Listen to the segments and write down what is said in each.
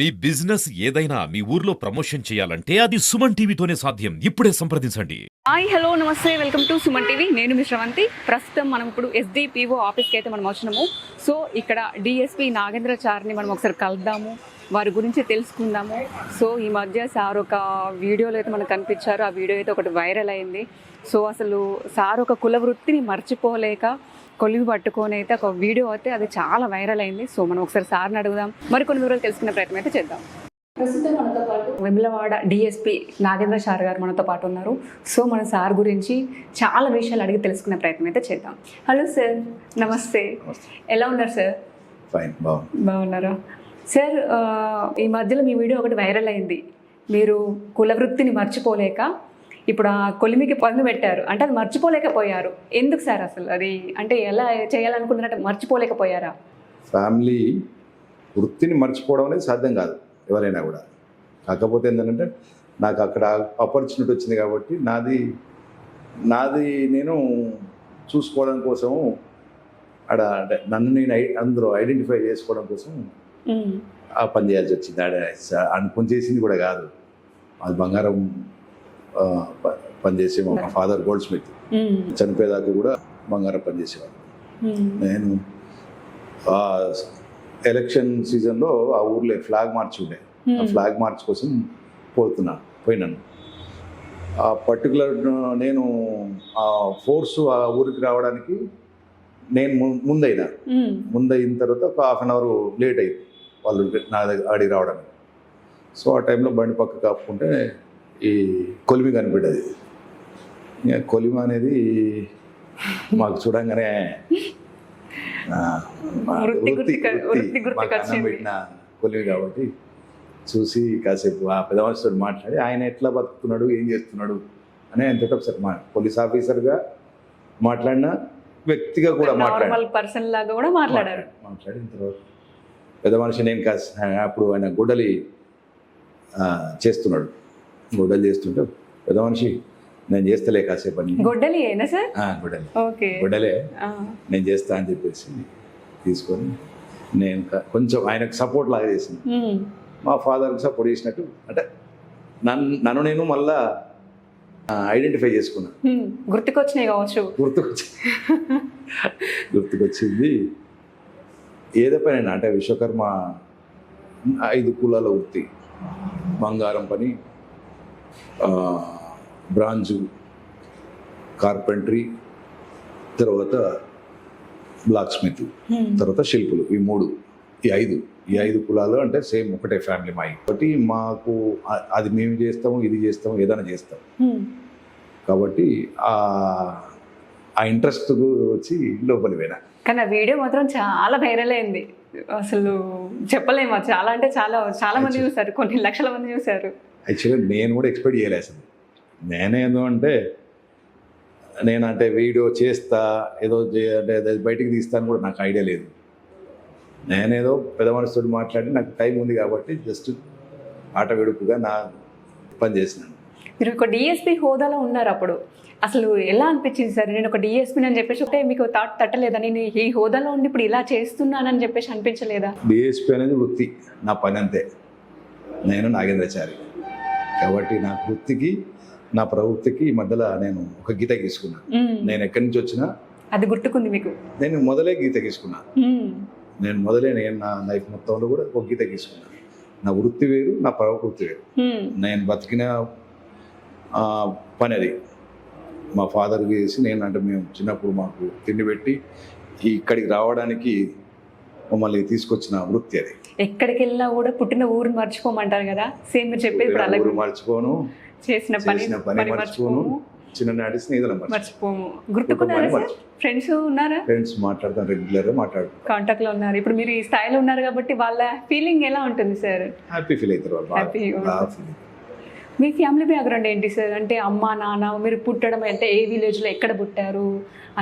మీ business ఏదైనా మీ ఊర్లో promotion చేయాలంటే అది సుమన్ టీవీతోనే సాధ్యం. ఇప్పుడే సంప్రదించండి. హాయ్ హలో నమస్తే, వెల్కమ్ టు సుమన్ టీవీ. నేను మీ శ్రవంతి. ప్రస్తుతం మనం ఇప్పుడు ఎస్డిపిఓ ఆఫీస్కి అయితే మనం వచ్చినాము. సో ఇక్కడ డిఎస్పి నాగేంద్రచారిని మనం ఒకసారి కలుద్దాము, వారి గురించి తెలుసుకుందాము. సో ఈ మధ్య సార్ ఒక వీడియోలో అయితే మనకు కనిపించారు. ఆ వీడియో అయితే ఒకటి వైరల్ అయింది. సో అసలు సార్ ఒక కుల వృత్తిని మర్చిపోలేక కొలివి పట్టుకొని అయితే ఒక వీడియో అయితే అది చాలా వైరల్ అయింది. సో మనం ఒకసారి సార్ని అడుగుదాం, మరికొన్ని వివరాలు తెలుసుకునే ప్రయత్నం అయితే చేద్దాం. ప్రస్తుతం మనతో పాటు వెమ్లవాడ డిఎస్పి నాగేంద్రచారి గారు మనతో పాటు ఉన్నారు. సో మన సార్ గురించి చాలా విషయాలు అడిగి తెలుసుకునే ప్రయత్నం అయితే చేద్దాం. హలో సార్, నమస్తే. ఎలా ఉన్నారు సార్? ఫైన్, బాగున్నారా సార్? ఈ మధ్యలో మీ వీడియో ఒకటి వైరల్ అయింది. మీరు కుల వృత్తిని మర్చిపోలేక ఇప్పుడు ఆ కొలిమికి పన్ను పెట్టారు అంటే అది మర్చిపోలేకపోయారు. ఎందుకు సార్ అసలు అది అంటే ఎలా చేయాలనుకున్నారంటే మర్చిపోలేకపోయారా? ఫ్యామిలీ వృత్తిని మర్చిపోవడం అనేది సాధ్యం కాదు ఎవరైనా కూడా. కాకపోతే ఏంటంటే నాకు అక్కడ ఆపర్చునిటీ వచ్చింది కాబట్టి నాది నేను చూసుకోవడం కోసం ఆడ అంటే నన్ను నేను అందులో ఐడెంటిఫై చేసుకోవడం కోసం ఆ పని చేయాల్సి వచ్చింది. అనుకుని చేసింది కూడా కాదు. అది బంగారం పనిచేసే మా ఫాదర్ గోల్డ్ స్మిత్, చనిపోయేదాకా కూడా బంగారం పనిచేసేవాడు. నేను ఆ ఎలక్షన్ సీజన్లో ఆ ఊర్లో ఫ్లాగ్ మార్చ్ ఉండే, ఆ ఫ్లాగ్ మార్చ్ కోసం పోయినాను. ఆ పర్టికులర్ నేను ఆ ఫోర్సు ఆ ఊరికి రావడానికి నేను ముందయిన తర్వాత ఒక హాఫ్ అన్ అవర్ లేట్ అయింది వాళ్ళు నా దగ్గర ఆడికి రావడానికి. సో ఆ టైంలో బండి పక్క కాపుకుంటే ఈ కొలిమి కనిపెట్టది. కొలిమ అనేది మాకు చూడంగానే అన్నం పెట్టిన కొలిమి కాబట్టి చూసి కాసేపు ఆ పెద్ద మనిషితో మాట్లాడి ఆయన ఎట్లా బతుకుతున్నాడు, ఏం చేస్తున్నాడు అని ఆయన ఒకసారి పోలీస్ ఆఫీసర్గా మాట్లాడిన వ్యక్తిగా కూడా మాట్లాడిన తర్వాత పెద్ద మనిషి నేను అప్పుడు ఆయన గొడ్డలి చేస్తున్నాడు. గొడ్డలి చేస్తుంటే పెద్ద మనిషి నేను చేస్తలే కాసేపు అని గొడ్డలే నేను చేస్తా అని చెప్పేసి తీసుకొని నేను కొంచెం ఆయనకు సపోర్ట్ లాగా చేసింది. మా ఫాదర్కి సపోర్ట్ చేసినట్టు అంటే నన్ను నేను మళ్ళా ఐడెంటిఫై చేసుకున్నాను. గుర్తుకొచ్చినాయి కావచ్చు. గుర్తుకొచ్చింది. ఏదో పని అంటే విశ్వకర్మ 5 కులాల వృత్తి, బంగారం పని, బ్రాంజు, కార్పెంటరీ, తర్వాత బ్లాక్ స్మిత్, తర్వాత శిల్పులు, ఈ 5 కులాలు అంటే సేమ్ ఒకటే ఫ్యామిలీ మాయి. కాబట్టి మాకు అది మేము చేస్తాము, ఇది చేస్తాము, ఏదైనా చేస్తాం. కాబట్టి ఆ ఇంట్రెస్ట్ వచ్చి లోపలి పోయినా. కానీ ఆ వీడియో మాత్రం చాలా వైరల్ అయింది. అసలు చెప్పలేము, చాలా అంటే చాలా మంది చూసారు, కొన్ని లక్షల మంది చూసారు. యాక్చువల్గా నేను కూడా ఎక్స్పెక్ట్ చేయలేదు అసలు. నేనేదో అంటే వీడియో చేస్తా ఏదో అంటే బయటికి తీస్తాను కూడా నాకు ఐడియా లేదు. నేనేదో పెద్ద మనిషితో మాట్లాడి నాకు టైం ఉంది కాబట్టి జస్ట్ ఆట వెడుపుగా నా పని చేసినాను. మీరు ఒక డిఎస్పీ హోదాలో ఉన్నారు. అప్పుడు అసలు ఎలా అనిపించింది సార్? నేను ఒక డిఎస్పీని అని చెప్పేసి అంటే మీకు థాట్ తట్టలేదా? నేను ఈ హోదాలో ఉండి ఇప్పుడు ఇలా చేస్తున్నానని చెప్పేసి అనిపించలేదా? డిఎస్పీ అనేది వృత్తి, నా పని అంతే. నేను నాగేంద్రచారి కాబట్టి నా వృత్తికి నా ప్రవృత్తికి ఈ మధ్యలో నేను ఒక గీత గీసుకున్నాను. నేను ఎక్కడి నుంచి వచ్చినా అది గుర్తుకుంది మీకు? నేను మొదలే గీత గీసుకున్నాను. నేను నా లైఫ్ మొత్తంలో కూడా ఒక గీత గీసుకున్నాను. నా వృత్తి వేరు, నా ప్రవృత్తి వేరు. నేను బతికిన పని అది. మా ఫాదర్ చేసి మేము చిన్నప్పుడు మాకు తిండి పెట్టి ఇక్కడికి రావడానికి మమ్మల్ని తీసుకొచ్చిన వృత్తి అది. ఎక్కడికి వెళ్ళినా కూడా పుట్టిన ఊరు మర్చిపోమంటారు కదా, సేమ్ మీరు చెప్పేది. ఊరు మర్చిపోను, చేసిన పని మర్చిపోను, చిన్ననాటి స్నేహితులు మర్చిపోము. గుర్తుకున్నారా? ఫ్రెండ్స్ ఉన్నారా? ఫ్రెండ్స్ మాట్లాడతాను, రెగ్యులర్గా మాట్లాడుతాను, కాంటాక్ట్ లో ఉన్నారు. ఇప్పుడు మీరు ఈ స్థాయిలో ఉన్నారు కాబట్టి వాళ్ళ ఫీలింగ్ ఎలా ఉంటుంది సార్? హ్యాపీ ఫీల్ అవుతారు. మీ ఫ్యామిలీ బ్యాక్గ్రౌండ్ ఏంటి సార్? అంటే అమ్మ నాన్న, మీరు పుట్టడం అంటే ఏ విలేజ్లో, ఎక్కడ పుట్టారు,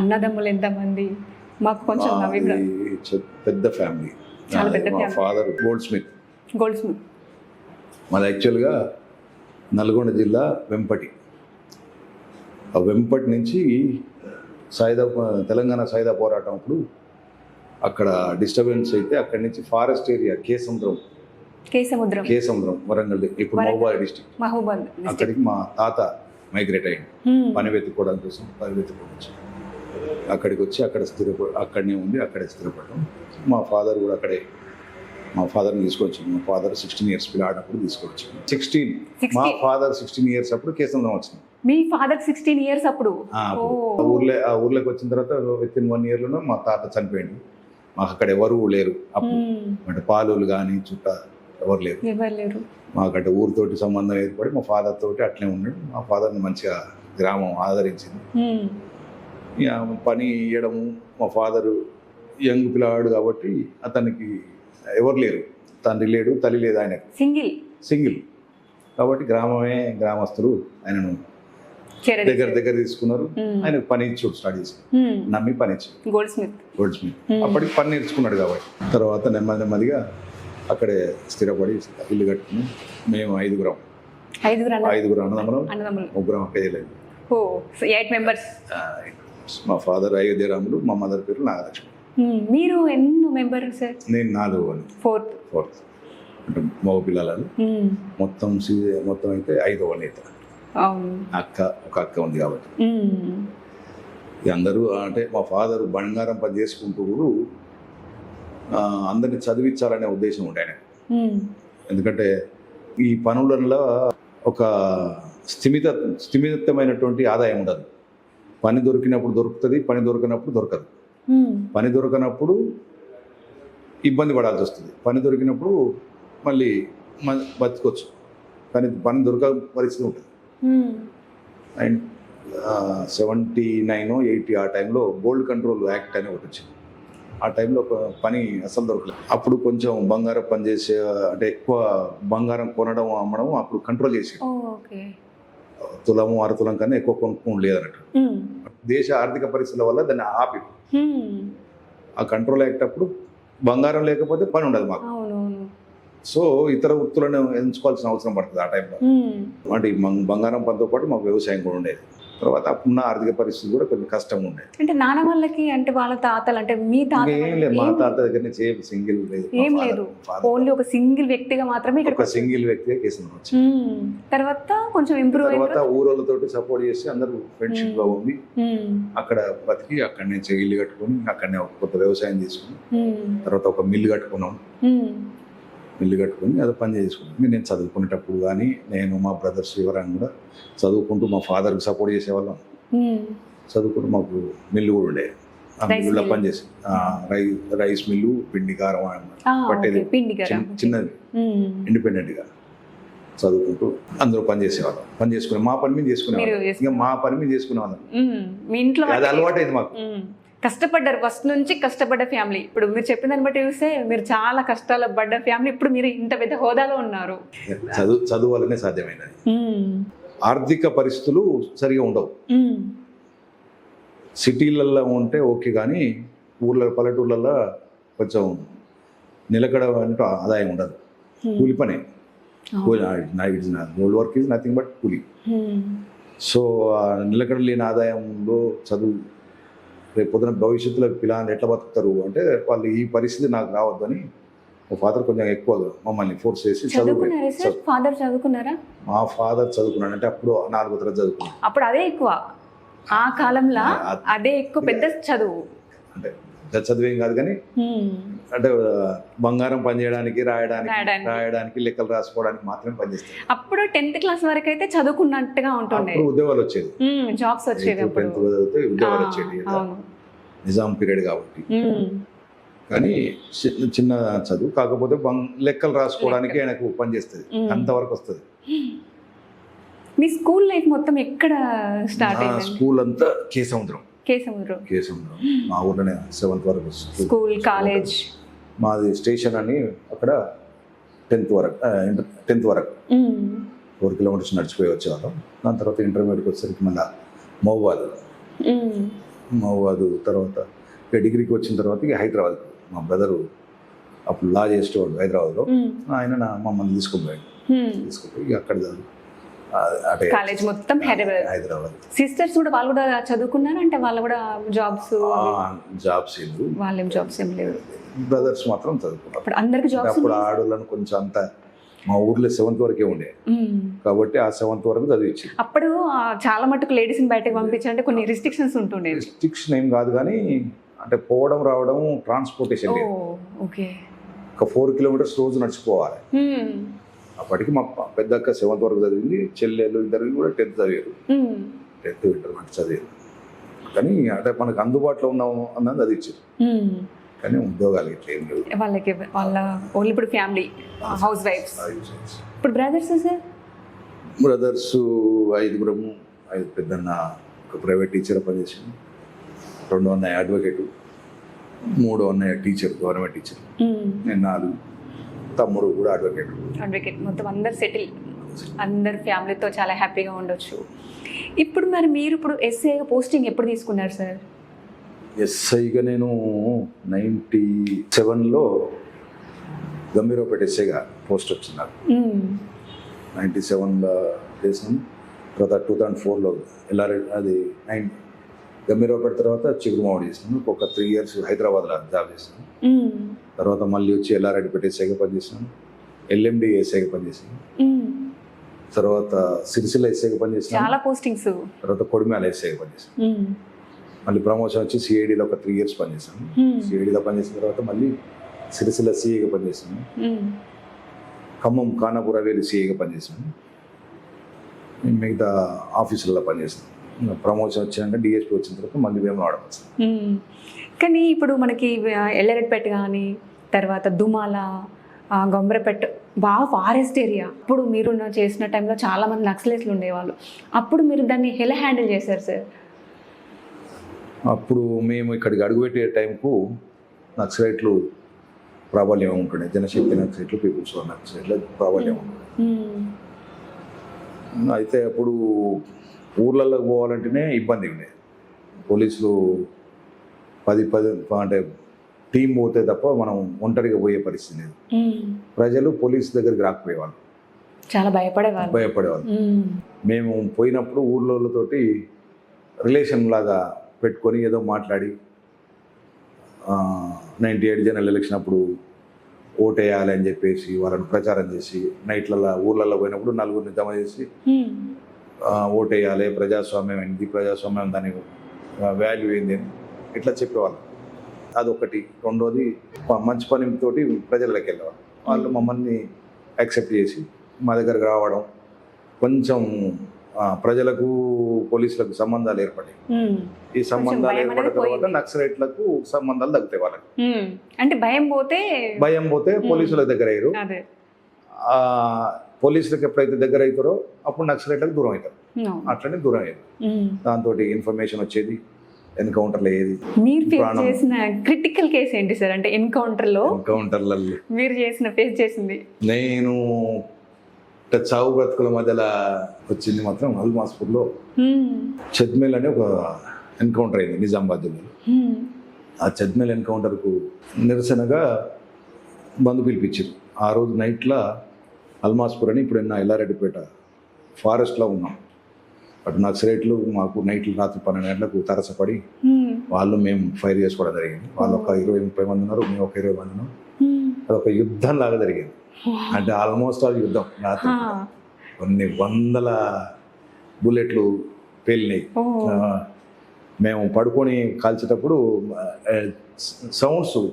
అన్నదమ్ములు ఎంతమంది? మాకు కొంచెం పెద్ద ఫ్యామిలీ. చాలా పెద్ద ఫ్యామిలీ. Father gold Smith. మాది యాక్చువల్గా నల్గొండ జిల్లా వెంపటి. ఆ వెంపటి నుంచి తెలంగాణ సాయుధ పోరాటం అప్పుడు అక్కడ డిస్టర్బెన్స్ అయితే అక్కడి నుంచి ఫారెస్ట్ ఏరియా కేసముద్రం కేసముద్రం వరంగల్, ఇప్పుడు మహబూబాబాద్ డిస్ట్రిక్ట్. మహబూబాద్ అక్కడికి మా తాత మైగ్రేట్ అయ్యింది పని వెతుక్కోవడం కోసం. పని వెతుక్కోవచ్చు అక్కడికి వచ్చి అక్కడనే ఉంది, అక్కడే స్థిరపడడం. మా ఫాదర్ కూడా అక్కడే, మా ఫాదర్ని తీసుకొచ్చాను. మా ఫాదర్ 16 years పిల్లాడినప్పుడు తీసుకొచ్చాను. 16 మా ఫాదర్ 16 years అప్పుడు కేసముద్రం వచ్చింది. మీ ఫాదర్ 16 years అప్పుడు ఊర్లోకి వచ్చిన తర్వాత విత్ ఇన్ 1 year లోనే మా తాత చనిపోయింది. మాకు అక్కడ ఎవరు లేరు అప్పుడు, అంటే పాలులు కానీ చుట్ట ఎవరు లేరు. మాకంటే ఊరితోటి సంబంధం ఏర్పడి మా ఫాదర్ తోటి అట్లే ఉన్నాడు. మా ఫాదర్ని మంచిగా గ్రామం ఆదరించింది. పని ఇవ్వడము, మా ఫాదరు యంగ్ పిల్లవాడు కాబట్టి అతనికి ఎవరు లేరు, తండ్రి లేడు, తల్లి లేదు, ఆయన సింగిల్ కాబట్టి గ్రామస్తులు ఆయనను దగ్గర తీసుకున్నారు. ఆయన పని ఇచ్చాడు, స్టార్ట్ చేసి నమ్మి పని ఇచ్చాడు. గోల్డ్ స్మిత్ అప్పటికి పని నేర్చుకున్నాడు కాబట్టి తర్వాత నెమ్మదిగా అక్కడే స్థిరపడి ఇల్లు కట్టుకుని మేము ఐదుగురం అన్నదమ్ములు, ముగ్గురం అక్కయ్యలేదు. మా ఫాదర్ అయోధ్యరాములు, మా మదర్ పేరు నాగలక్ష్మి. మీరు ఎన్ని మెంబర్ సార్? నేను 4th అంటే మగ పిల్లలు. మొత్తం అయితే 5వ నేత. ఒక అక్క ఉంది కాబట్టి అందరూ, అంటే మా ఫాదర్ బంగారం పని చేసుకుంటూ కూడా అందరిని చదివించాలనే ఉద్దేశం ఉండే ఆయన. ఎందుకంటే ఈ పనులలో ఒక స్థిమితమైనటువంటి ఆదాయం ఉండదు. పని దొరికినప్పుడు దొరుకుతుంది, పని దొరికినప్పుడు దొరకదు. పని దొరకనప్పుడు ఇబ్బంది పడాల్సి వస్తుంది, పని దొరికినప్పుడు మళ్ళీ బతుకోవచ్చు. కానీ పని దొరక పరిస్థితి ఉంటుంది. అండ్ 79, 80 ఆ టైంలో గోల్డ్ కంట్రోల్ యాక్ట్ అని ఒకటి వచ్చింది. ఆ టైంలో పని అసలు దొరకలేదు. అప్పుడు కొంచెం బంగారం పని చేసే, అంటే ఎక్కువ బంగారం కొనడం అమ్మడం అప్పుడు కంట్రోల్ చేసి తులము అరతులం కన్నా ఎక్కువ కొనుక్కోవడం లేదన్నట్టు. దేశ ఆర్థిక పరిస్థితుల వల్ల దాన్ని ఆపి, ఆ కంట్రోల్ యాక్ట్ అప్పుడు బంగారం లేకపోతే పని ఉండదు మాకు. సో ఇతర వృత్తులను ఎంచుకోవాల్సిన అవసరం పడుతుంది ఆ టైంలో. అంటే బంగారం పనితో పాటు మాకు వ్యవసాయం కూడా ఉండేది. తర్వాత అప్పుడున్న ఆర్థిక పరిస్థితి కూడా కొంచెం కష్టం ఉండేది. అంటే నాన్న వాళ్ళకి, అంటే వాళ్ళ తాతలు, అంటే మీ తాత ఏం లేదు, మా తాత దగ్గర సింగిల్ ఏం లేదు, ఓన్లీ ఒక సింగిల్ వ్యక్తిగా మాత్రమే ఒక సింగిల్ వ్యక్తిగా కేసులు వచ్చింది. తర్వాత కొంచెం ఇంప్రూవ్ తర్వాత ఊరోళ్ళతోటి సపోర్ట్ చేసి అందరూ ఫ్రెండ్షిప్ గా ఉంది. అక్కడ బతికి అక్కడనే ఇల్లు కట్టుకుని అక్కడనే ఒక కొత్త వ్యవసాయం చేసుకుని తర్వాత ఒక మిల్లు కట్టుకున్నాం. మిల్లు కట్టుకుని అది పని చేసుకున్నాం. నేను చదువుకునేటప్పుడు కానీ నేను మా బ్రదర్స్ ఎవరైనా కూడా చదువుకుంటూ మా ఫాదర్కి సపోర్ట్ చేసేవాళ్ళం. చదువుకుంటూ మాకు మిల్లు కూడా ఉండేది. ఆ మిల్లులో పనిచేసి రైస్ మిల్లు, పిండి కారం పట్టేది చిన్నది ఇండిపెండెంట్గా చదువుకుంటూ అందరూ పని చేసేవాళ్ళం. పని చేసుకునే మా పని మీద చేసుకునేవాళ్ళం. ఇంకా మా పని మీద చేసుకునేవాళ్ళం. అది అలవాటైంది మాకు. కష్టపడ్డారు, ఫస్ట్ నుంచి కష్టపడ్డ ఫ్యామిలీ. ఇప్పుడు మీరు చెప్పిన దాన్ని బట్టి చూస్తే మీరు చాలా కష్టాలు పడ్డ ఫ్యామిలీ. ఇప్పుడు మీరు ఇంత పెద్ద హోదాలో ఉన్నారు. చదువు వల్లనే సాధ్యమైనది. ఆర్థిక పరిస్థితులు సరిగా ఉండవు. సిటీలలో ఉంటే ఓకే, కానీ పల్లెటూర్లలో కొంచెం నిలకడ అంటూ ఆదాయం ఉండదు. కూలి పనే, gold work is nothing but కూలి. సో నిలకడ లేని ఆదాయంలో చదువు రేపు పొద్దున భవిష్యత్తులో పిల్లలు ఎట్లా బతుకుతారు అంటే వాళ్ళు ఈ పరిస్థితి నాకు రావద్దని మా ఫాదర్ కొంచెం ఎక్కువగా మమ్మల్ని ఫోర్స్ చేసి చదువుకున్నారా? మా ఫాదర్ చదువుకున్నాడు. అంటే అప్పుడు 4వ తరగతి చదువుకున్నాడు. అప్పుడు అదే ఎక్కువ, ఆ కాలంలో అదే ఎక్కువ పెద్ద చదువు. అంటే చదివేం కాదు కానీ అంటే బంగారం పని చేయడానికి, రాయడానికి, లెక్కలు రాసుకోవడానికి మాత్రమే పనిచేస్తాయి. అప్పుడు 10th క్లాస్ వరకు అయితే చదువుకున్నట్టుగా ఉంటుంది. ఉద్యోగాలు వచ్చేది, జాబ్స్ వచ్చేది. 10th చదివితే ఉద్యోగాలు వచ్చేది, నిజాం పీరియడ్ కాబట్టి. కానీ చిన్న చదువు కాకపోతే లెక్కలు రాసుకోవడానికి ఆయనకు పని చేస్తుంది, అంతవరకు వస్తుంది. మీ స్కూల్ లైఫ్ మొత్తం ఎక్కడ స్టార్ట్ అయింది? స్కూల్ అంతా కేసముద్రం. మా ఊర్లోనే 7th వరకు స్కూల్, కాలేజ్. మాది స్టేషన్ అని అక్కడ 10th వరకు 4 kilometers నడిచిపోయి వచ్చేవాళ్ళం. దాని తర్వాత ఇంటర్మీడియట్కి వచ్చేసరికి మళ్ళీ మహబూబాద్ తర్వాత డిగ్రీకి వచ్చిన తర్వాత ఇక హైదరాబాద్. మా బ్రదరు అప్పుడు లా చేసేవాడు హైదరాబాద్లో. ఆయన మమ్మల్ని తీసుకుపోయాడు. ఇక అక్కడ కాలేజ్ మొత్తం హైదరాబాద్. సిస్టర్స్ కూడా వాళ్ళు కూడా చదువుకున్నారు? అంటే వాళ్ళు కూడా జాబ్స్ వాళ్ళేం జాబ్స్ ఏం లేవు. బ్రదర్స్ మాత్రం చదువుకున్నారు. ఇప్పుడు అందరికి అంటే జాబ్స్ అప్పుడు ఆడోళ్ళను కొంచెం అంత మా ఊర్లో 7th వరకే ఉండే, కాబట్టి ఆ 7th వరకు చదివించి. అప్పుడు చాలా మటుకు లేడీస్ని బయటకు పంపించాలంటే కొన్ని రిస్ట్రిక్షన్స్ ఉంటుండేవి. రిస్ట్రిక్షన్ ఏం కాదు కానీ అంటే పోవడం రావడం ట్రాన్స్పోర్టేషన్ లేదు. ఓకే. ఒక 4 కిలోమీటర్స్ రోజు నడిచిపోవాలి. అప్పటికి మా పెద్దక్క 7th వరకు చదివింది, చెల్లెళ్ళు ఇద్దరు కూడా 10th చదివారు, 10th ఇంటర్మీడియట్ చదివారు. కానీ అంటే మనకు అందుబాటులో ఉన్నాము అన్నది అది ఇచ్చారు, కానీ ఉద్యోగాలు ఇట్లా ఏం లేవు వాళ్ళకి. వాళ్ళ ఓన్లీ ఇప్పుడు ఫ్యామిలీ హౌస్ వైఫ్స్. ఇప్పుడు బ్రదర్స్ సార్? బ్రదర్స్ 5 పెద్దన్న ఒక ప్రైవేట్ టీచర్ పనిచేసాను, 2 అన్నయ్య అడ్వకేట్, 3 అన్నయ్య టీచర్, గవర్నమెంట్ టీచర్, నేను 4, తమ్ముడు కూడా అడ్వకేట్. మొత్తం అందరు సెటిల్, అందరు ఫ్యామిలీతో చాలా హ్యాపీగా ఉండొచ్చు. ఇప్పుడు మరి మీరు ఇప్పుడు ఎస్ఐగా పోస్టింగ్ ఎప్పుడు తీసుకున్నారు సార్? ఎస్ఐగా నేను 97లో గంభీరావుపేట ఎస్ఐగా పోస్ట్ వచ్చింది నాకు. 97లో చేసాను. తర్వాత 2004లో ఎల్ఆర్ఎడ్ అది గంభీరావుపేట తర్వాత చిగురుమావిడి చేసాను. ఒక 3 years హైదరాబాద్లో జాబ్ చేశాను. తర్వాత మళ్ళీ వచ్చి ఎల్ఆర్ఎడ్పేట ఎస్ఐగా పనిచేసాను, ఎల్ఎండి ఎస్ఐగా పనిచేసాను, తర్వాత సిరిసిల్ల ఎస్ఐగా పనిచేసాను, చాలా పోస్టింగ్స్. తర్వాత కొడిమేల ఎస్ఐగా పనిచేసాను. మళ్ళీ ప్రమోషన్ వచ్చి సిఐడిలో ఒక 3 years పనిచేసాను. సిఐడిలో పనిచేసిన తర్వాత మళ్ళీ సిరిసిల్ల సిఐగా పనిచేసాను, ఖమ్మం ఖానాపూర్ హవేలీ సిఐగా పనిచేసాను, మిగతా ఆఫీసులలో పనిచేసాను. ప్రమోషన్ వచ్చినాక డిఎస్పీ వచ్చిన తర్వాత మళ్ళీ మేము ఆడవచ్చు. కానీ ఇప్పుడు మనకి ఎల్లరెడ్పేట కానీ తర్వాత దుమాల, గొంబరపేట బాగా ఫారెస్ట్ ఏరియా. అప్పుడు మీరు చేసిన టైంలో చాలామంది నక్సలైట్లు ఉండేవాళ్ళు. అప్పుడు మీరు దాన్ని ఎలా హ్యాండిల్ చేశారు సార్? అప్పుడు మేము ఇక్కడికి అడుగుపెట్టే టైంకు నక్సలైట్లు ప్రాబల్యం ఉంటుండే, జనశక్తి నక్సలైట్లు, పీపుల్స్ వార్ నక్సలైట్లు ప్రాబల్యం ఉంటుండే. అయితే అప్పుడు ఊర్లలోకి పోవాలంటేనే ఇబ్బంది ఉండేది. పోలీసులు 10 అంటే టీం పోతే తప్ప మనం ఒంటరిగా పోయే పరిస్థితి లేదు. ప్రజలు పోలీసు దగ్గరికి రాకపోయేవాళ్ళు, చాలా భయపడేవాళ్ళు. మేము పోయినప్పుడు ఊర్లతోటి రిలేషన్ లాగా పెట్టుకొని ఏదో మాట్లాడి 98 జనరల్ ఎలక్షన్ అప్పుడు ఓటేయాలి అని చెప్పేసి వాళ్ళని ప్రచారం చేసి నైట్లలో ఊర్లలో పోయినప్పుడు 4గురిని జమ చేసి ఓటేయాలి, ప్రజాస్వామ్యం ఏంటి, ప్రజాస్వామ్యం దాని వాల్యూ ఏంది అని ఇట్లా చెప్పేవాళ్ళు. అదొకటి. రెండోది మంచి పనితోటి ప్రజలకి వెళ్ళేవాళ్ళు. వాళ్ళు మమ్మల్ని యాక్సెప్ట్ చేసి మా దగ్గరకు రావడం, కొంచెం ప్రజలకు పోలీసులకు సంబంధాలు ఏర్పడాయి. ఈ సంబంధాలు ఏర్పడిన తర్వాత నక్సలైట్లకు సంబంధాలు తగ్గుతాయి వాళ్ళకి. అంటే భయం పోతే పోలీసుల దగ్గర అయ్యారు. పోలీసులకు ఎప్పుడైతే దగ్గర అవుతారో అప్పుడు నక్సలైట్లకు దూరం అవుతారు. అట్లనే దూరం అయ్యారు. దాంతో ఇన్ఫర్మేషన్ వచ్చేది, ఎన్కౌంటర్లు అయ్యేది. మీరు ఫేస్ చేసిన క్రిటికల్ కేసు ఏంటి సార్? అంటే ఎన్కౌంటర్లలో మీరు ఫేస్ చేసింది? నేను చావు బ్రతుకుల మధ్యలో వచ్చింది మాత్రం అల్మాస్పూర్లో చెద్మేల్ అనే ఒక ఎన్కౌంటర్ అయింది నిజామాబాద్ జిల్లాలో. ఆ చెద్మేల్ ఎన్కౌంటర్కు నిరసనగా బంద్ పిలిపించారు. ఆ రోజు నైట్లో అల్మాస్పూర్ అని ఇప్పుడు ఎల్లారెడ్డిపేట ఫారెస్ట్లో ఉన్నాం. అటు నక్సలైట్లు మాకు నైట్లు రాత్రి 12 గంటలకు తరసపడి వాళ్ళు మేము ఫైర్ చేసుకోవడం జరిగింది. వాళ్ళు ఒక 20-30 మంది ఉన్నారు, మేము ఒక 20 మంది ఉన్నాం. అదొక యుద్ధం లాగా జరిగింది. అంటే ఆల్మోస్ట్ ఆల్ యుద్ధం. రాత్రి కొన్ని వందల బుల్లెట్లు పేలినాయి. మేము పడుకొని కాల్చేటప్పుడు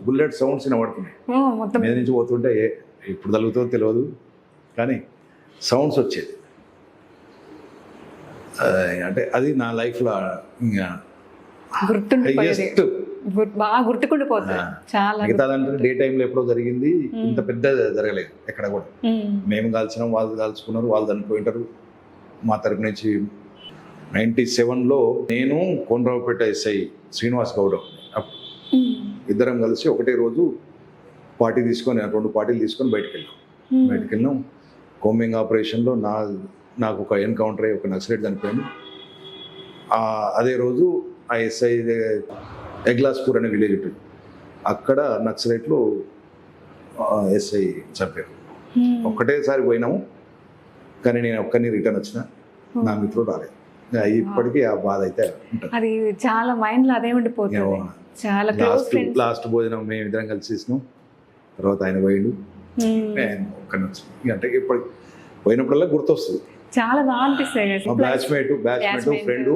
బుల్లెట్ సౌండ్స్ వినబడుతున్నాయి. మీద నుంచి పోతుంటే ఇప్పుడు తగులుతుందో తెలియదు కానీ సౌండ్స్ వచ్చేది. అంటే అది నా లైఫ్లో బాగా గుర్తుకుండిపోతుంది. మిగతాదంటే డే టైంలో ఎప్పుడో జరిగింది, ఇంత పెద్ద జరగలేదు ఎక్కడ కూడా. మేము కాల్చినాం, వాళ్ళు కాల్చుకున్నారు, వాళ్ళు చనిపోయింటారు. మా తరపు నుంచి 97లో నేను కోనరావుపేట ఎస్ఐ శ్రీనివాస్ గౌడ్ ఇద్దరం కలిసి ఒకటే రోజు పార్టీ తీసుకొని 2 పార్టీలు తీసుకొని బయటకు వెళ్ళాం. కోంబింగ్ ఆపరేషన్లో నాకు ఒక ఎన్కౌంటర్ అయ్యి ఒక నక్సలైట్ చనిపోయింది. అదే రోజు ఆ ఎస్ఐ ఎగ్లాస్పూర్ అనే విలేజ్ ఉంటుంది, అక్కడ నక్సలైట్లు ఎస్ఐ చంపారు. ఒక్కటేసారి పోయినాము, కానీ నేను ఒక్కరిని రిటర్న్ వచ్చిన, నా మిత్రుడు రాలేదు. ఇప్పటికీ ఆ బాధ అయితే ఉంటుంది. అది చాలా మైండ్ లో అదే ఉండిపోతుంది. ఏమో. చాలా క్లోజ్ ఫ్రెండ్స్. లాస్ట్ భోజనం మేము ఇద్దరం కలిసి చేసినాం. తర్వాత ఆయన పోయిండు, నేను ఒక్కడిని వచ్చి అంటే ఇప్పుడు పోయినప్పుడల్లా గుర్తొస్తుంది. చాలా బాగా అనిపిస్తాయి మా కదా. బ్యాచ్మేట్ ఫ్రెండ్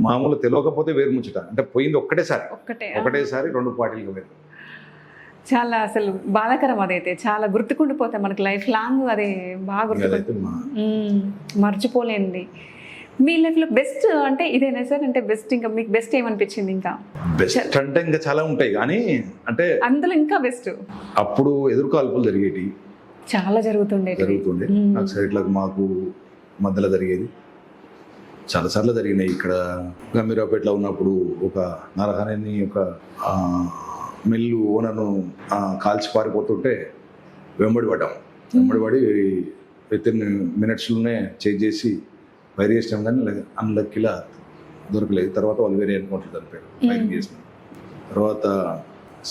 మామూలు తెలియకపోతే వేరు ముచ్చట, అంటే పోయింది ఒకటేసారి 2 పార్టీలుగా వేరు. చాలా అసలు బాధాకరం అదైతే, చాలా గుర్తుకుండిపోతాయి మనకి లైఫ్ లాంగ్. అదే బాగా అదైతే మర్చిపోలేండి. మీ లైఫ్ లో బెస్ట్ అంటే ఇదేనా సార్? అంటే బెస్ట్ ఇంకా మీకు బెస్ట్ ఏమనిపించింది? ఇంకా బెస్ట్ అంటే ఇంకా చాలా ఉంటాయి, కానీ అంటే అందులో ఇంకా బెస్ట్ అప్పుడు ఎదురు కాల్పులు జరిగేటి చాలా జరుగుతుండే. నాకు సైడ్లకు మాకు మధ్యలో జరిగేది చాలాసార్లు జరిగినాయి. ఇక్కడ గంభీరావుపేటలో ఉన్నప్పుడు ఒక నరహరిని ఒక మిల్లు ఓనర్ను కాల్చి పారిపోతుంటే వెంబడి పడి విత్ ఇన్ మినిట్స్లోనే చేంజ్ చేసి ఫైర్ చేసినాం, కానీ అన్లక్కీలా దొరకలేదు. తర్వాత వాళ్ళు వేరే ఎన్కౌంటర్ జరిపారు, ఫైరింగ్ చేసినాం. తర్వాత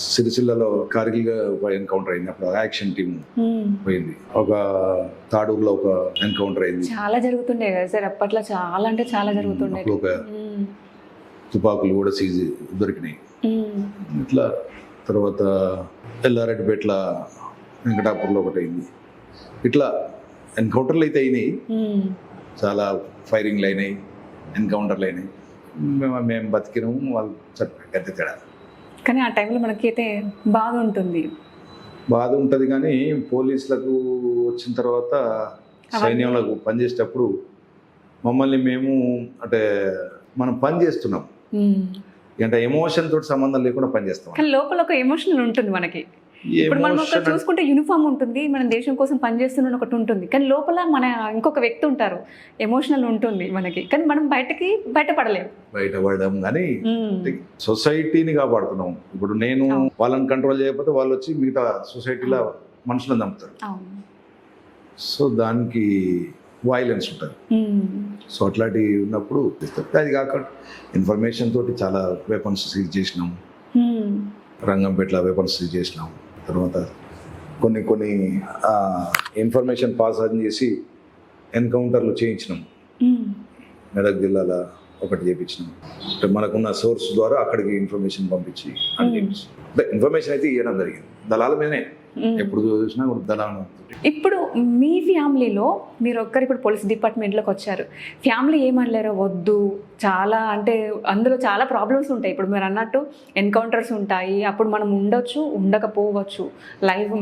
సిరిసిల్లలో కార్గిల్గా ఒక ఎన్కౌంటర్ అయింది, అప్పుడు యాక్షన్ టీమ్ పోయింది. ఒక తాడూరులో ఒక ఎన్కౌంటర్ అయింది. చాలా జరుగుతుండే కదా సార్ అప్పట్లో, చాలా అంటే చాలా జరుగుతుండే. ఒక తుపాకులు కూడా సీజ్ దొరికినాయి ఇట్లా. తర్వాత ఎల్లారెడ్డిపేట్ల వెంకటాపూర్లో ఒకటి అయింది. ఇట్లా ఎన్కౌంటర్లు అయితే అయినాయి, చాలా ఫైరింగ్లు అయినాయి, ఎన్కౌంటర్లు అయినాయి. మేము బతికినాము, వాళ్ళు గద్దె తేడా. కానీ ఆ టైంలో మనకైతే బాధ ఉంటుంది. కానీ పోలీసులకు వచ్చిన తర్వాత సైన్యంలకు పనిచేసేటప్పుడు మమ్మల్ని మేము అంటే మనం పని చేస్తున్నాం అంటే ఎమోషన్ తోటి సంబంధం లేకుండా పనిచేస్తాం. కానీ లోపల ఒక ఎమోషనల్ ఉంటుంది మనకి. ఇప్పుడు మనం ఒక చూసుకుంటే యూనిఫామ్ ఉంటుంది, మనం దేశం కోసం పనిచేస్తున్న ఒకటి ఉంటుంది, కానీ లోపల మన ఇంకొక వ్యక్తి ఉంటారు, ఎమోషనల్ ఉంటుంది మనకి. కానీ మనం బయటపడలేము కానీ సొసైటీని కాపాడుతున్నాం. ఇప్పుడు నేను వాళ్ళని కంట్రోల్ చేయకపోతే వాళ్ళు వచ్చి మిగతా సొసైటీలో మనుషులను చంపుతారు. సో దానికి వైలెన్స్ ఉంటుంది. సో అట్లాంటివి ఉన్నప్పుడు అది కాకుండా ఇన్ఫర్మేషన్ తోటి చాలా వెపన్స్ సీజ్ చేసినాం, రంగంపేటలో వెపన్స్ సీజ్ చేసినాం. తర్వాత కొన్ని ఇన్ఫర్మేషన్ పాస్ ఆన్ చేసి ఎన్కౌంటర్లు చేయించినాం. మెదక్ జిల్లాలో ఒకటి చేయించినాం. అంటే మనకున్న సోర్స్ ద్వారా అక్కడికి ఇన్ఫర్మేషన్ పంపించి ఇన్ఫర్మేషన్ అయితే ఇవ్వడం జరిగింది. దళాల మీదనే ఎప్పుడు చూసినా దళాలు. ఇప్పుడు మీ ఫ్యామిలీలో మీరు ఒక్కరు ఇప్పుడు పోలీస్ డిపార్ట్మెంట్లోకి వచ్చారు, ఫ్యామిలీ ఏమనలేరో వద్దు, చాలా అంటే అందులో చాలా ప్రాబ్లమ్స్ ఉంటాయి. ఇప్పుడు మీరు అన్నట్టు ఎన్కౌంటర్స్ ఉంటాయి, అప్పుడు మనం ఉండొచ్చు ఉండకపోవచ్చు, లైఫ్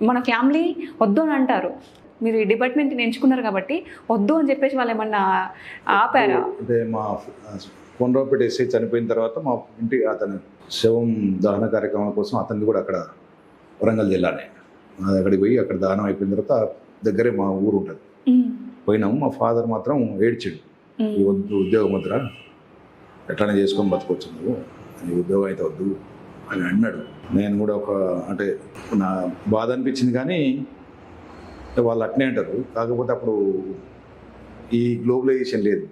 మన ఫ్యామిలీ వద్దు అని అంటారు. మీరు ఈ డిపార్ట్మెంట్ని ఎంచుకున్నారు కాబట్టి వద్దు అని చెప్పేసి వాళ్ళు ఏమన్నా ఆపారా? అంటే మా కొండ్రావుపేట ఎస్ఐ చనిపోయిన తర్వాత మా ఇంటి అతను శవం దహన కార్యక్రమం కోసం అతన్ని కూడా అక్కడ వరంగల్ జిల్లానే అక్కడికి పోయి అక్కడ దానం అయిపోయిన తర్వాత దగ్గరే మా ఊరు ఉంటుంది, పోయినాము. మా ఫాదర్ మాత్రం ఏడ్చాడు, ఈ వద్దు ఉద్యోగం వద్దురా, ఎట్లానే చేసుకొని బతకొచ్చు నువ్వు, నీ ఉద్యోగం అయితే వద్దు అని అన్నాడు. నేను కూడా అంటే నా బాధ అనిపించింది, కానీ వాళ్ళు అట్నే అంటారు. కాకపోతే అప్పుడు ఈ గ్లోబలైజేషన్ లేదు,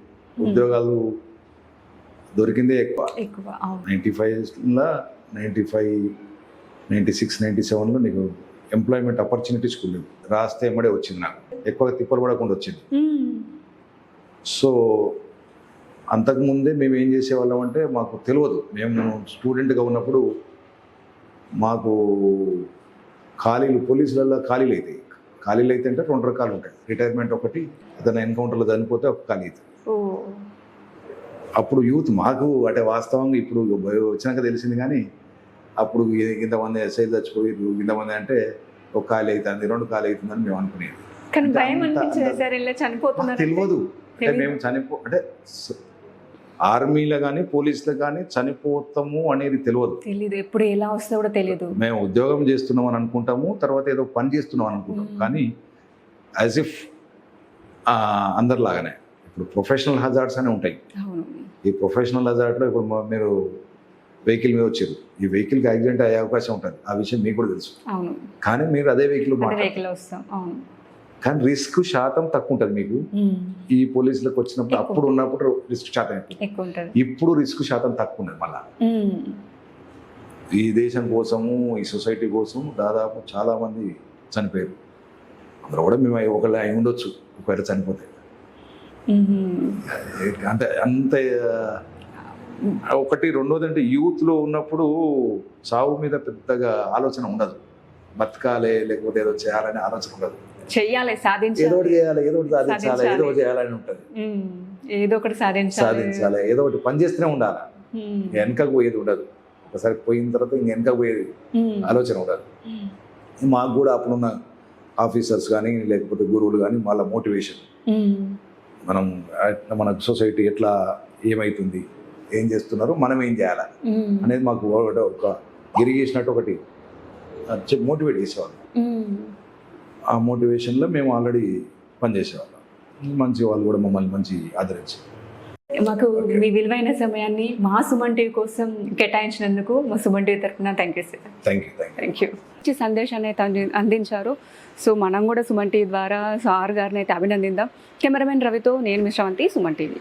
ఉద్యోగాలు దొరికిందే ఎక్కువ. 95లో 96, 97లో నీకు ఎంప్లాయ్మెంట్ ఆపర్చునిటీస్ కూడా రాస్తే ఎమ్మడే వచ్చింది, నాకు ఎక్కువగా తిప్పలు పడకుండా వచ్చింది. సో అంతకుముందే మేము ఏం చేసేవాళ్ళం అంటే మాకు తెలియదు, మేము స్టూడెంట్గా ఉన్నప్పుడు మాకు పోలీసులలో ఖాళీలు అవుతాయి అంటే 2 రకాలు ఉంటాయి. రిటైర్మెంట్ ఒకటి, ఏదైనా ఎన్కౌంటర్లో చనిపోతే ఒక ఖాళీ అవుతుంది. అప్పుడు యూత్ మాకు అంటే వాస్తవంగా ఇప్పుడు వచ్చినాక తెలిసింది, కానీ అప్పుడు ఇంతమంది ఎస్ఐ చచ్చిపోయారు, ఇంతమంది అంటే ఒక ఖాళీ అవుతుంది, 2 ఖాళీ అవుతుందని మేము అనుకునేది. తెలియదు అంటే మేము అంటే ఆర్మీలో కానీ పోలీసులో కానీ చనిపోతాము అనేది తెలియదు, ఎప్పుడు ఎలా వస్తుందో కూడా తెలియదు. మేము ఉద్యోగం చేస్తున్నాం అని అనుకుంటాము, తర్వాత ఏదో పని చేస్తున్నాం అని అనుకుంటాం, కానీ యాజ్ ఇఫ్ అందరిలాగానే ఇప్పుడు ప్రొఫెషనల్ హజార్డ్స్ అనే ఉంటాయి. ఈ ప్రొఫెషనల్ హజార్డ్లో ఇప్పుడు మీరు వెహికల్ మీద వచ్చారు, ఈ వెహికల్కి యాక్సిడెంట్ అయ్యే అవకాశం ఉంటుంది, ఆ విషయం మీకు కూడా తెలుసు. కానీ మీరు అదే వెహికల్ కానీ రిస్క్ శాతం తక్కువ ఉంటుంది మీకు. ఈ పోలీసులకు వచ్చినప్పుడు అప్పుడు ఉన్నప్పుడు రిస్క్ శాతం ఎక్కువ ఉంటుంది, ఇప్పుడు రిస్క్ శాతం తక్కువ ఉన్నది. మళ్ళా ఈ దేశం కోసము ఈ సొసైటీ కోసం దాదాపు చాలా మంది చనిపోయారు. అందులో కూడా మేము ఒకళ్ళు అయి ఉండొచ్చు ఒకవేళ చనిపోతే. అంటే అంత ఒకటి రెండోది అంటే యూత్లో ఉన్నప్పుడు సావు మీద పెద్దగా ఆలోచన ఉండదు. బతకాలి లేకపోతే ఏదో చేయాలనే ఆలోచన ఉండదు. చెయ్యాలి, ఏదో సాధించాలి, ఒకటి చేయాలి, ఏదో ఒకటి సాధించాలి, ఏదో ఒకటి చేయాలని ఉంటుంది. ఏదో ఒకటి సాధించాలి, ఏదో ఒకటి పని చేస్తూనే ఉండాలి. వెనకకు పోయేది ఉండదు. ఒకసారి పోయిన తర్వాత ఇంక వెనక పోయేది ఆలోచన ఉండదు. మాకు కూడా అప్పుడున్న ఆఫీసర్స్ కానీ లేకపోతే గురువులు కానీ వాళ్ళ మోటివేషన్, మనం మన సొసైటీ ఎట్లా ఏమవుతుంది, ఏం చేస్తున్నారు, మనం ఏం చేయాలి అనేది మాకు ఒక గిరిగేసినట్టు ఒకటి మోటివేట్ చేసేవాళ్ళు. ఆ మోటివేషన్లో మేము ఆల్రెడీ పనిచేసేవాళ్ళం. మంచి వాళ్ళు కూడా మమ్మల్ని మంచి ఆదరించారు. మాకు మీ విలువైన సమయాన్ని మా సుమన్ టీవీ కోసం కేటాయించినందుకు మా సుమన్ టీవీ తరఫున thank you sir. Thank you. మంచి సందేశాన్ని అయితే అందించారు. సో మనం కూడా సుమన్ టీవీ ద్వారా సార్ గారిని అయితే అభినందిద్దాం. కెమెరామెన్ రవితో నేను మిశ్రవంతి, సుమన్ టీవీ.